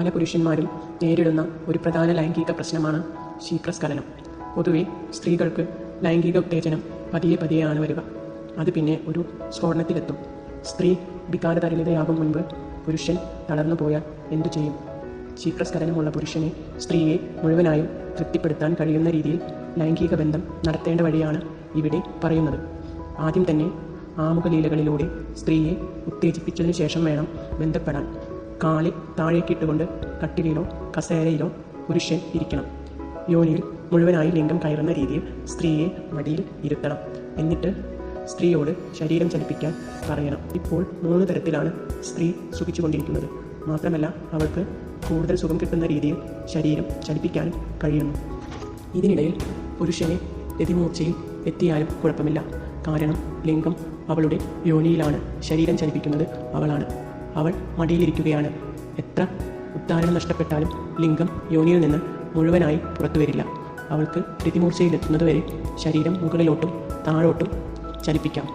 പല പുരുഷന്മാരും നേരിടുന്ന ഒരു പ്രധാന ലൈംഗിക പ്രശ്നമാണ് ശീഘ്രസ്ഖലനം. പൊതുവെ സ്ത്രീകൾക്ക് ലൈംഗിക ഉത്തേജനം പതിയെ പതിയെയാണ് വരിക. അത് പിന്നെ ഒരു സ്ഫോടനത്തിലെത്തും. സ്ത്രീ വികാരതരളിതയാകും മുൻപ് പുരുഷൻ തളർന്നു പോയാൽ എന്തു ചെയ്യും? ശീഘ്രസ്ഖലനമുള്ള പുരുഷനെ സ്ത്രീയെ മുഴുവനായും തൃപ്തിപ്പെടുത്താൻ കഴിയുന്ന രീതിയിൽ ലൈംഗിക ബന്ധം നടത്തേണ്ട വഴിയാണ് ഇവിടെ പറയുന്നത്. ആദ്യം തന്നെ ആമുഖലീലകളിലൂടെ സ്ത്രീയെ ഉത്തേജിപ്പിച്ചതിനു ശേഷം വേണം ബന്ധപ്പെടാൻ. കാല് താഴേക്കിട്ടുകൊണ്ട് കട്ടിലിലോ കസേരയിലോ പുരുഷൻ ഇരിക്കണം. യോനിയിൽ മുഴുവനായി ലിംഗം കയറുന്ന രീതിയിൽ സ്ത്രീയെ മടിയിൽ ഇരുത്തണം. എന്നിട്ട് സ്ത്രീയോട് ശരീരം ചലിപ്പിക്കാൻ പറയണം. ഇപ്പോൾ 3 തരത്തിലാണ് സ്ത്രീ സുഖിച്ചുകൊണ്ടിരിക്കുന്നത്. മാത്രമല്ല അവൾക്ക് കൂടുതൽ സുഖം കിട്ടുന്ന രീതിയിൽ ശരീരം ചലിപ്പിക്കാനും കഴിയുന്നു. ഇതിനിടയിൽ പുരുഷനെ രതിമൂർച്ചയിൽ എത്തിയാലും കുഴപ്പമില്ല. കാരണം ലിംഗം അവളുടെ യോനിയിലാണ്. ശരീരം ചലിപ്പിക്കുന്നത് അവളാണ്. അവൾ മടിയിലിരിക്കുകയാണ്. എത്ര ഉദ്ധാരണം നഷ്ടപ്പെട്ടാലും ലിംഗം യോനിയിൽ നിന്ന് മുഴുവനായി പുറത്തു വരില്ല. അവൾക്ക് രതിമൂർച്ചയിലെത്തുന്നതുവരെ ശരീരം മുകളിലോട്ടും താഴോട്ടും ചലിപ്പിക്കാം.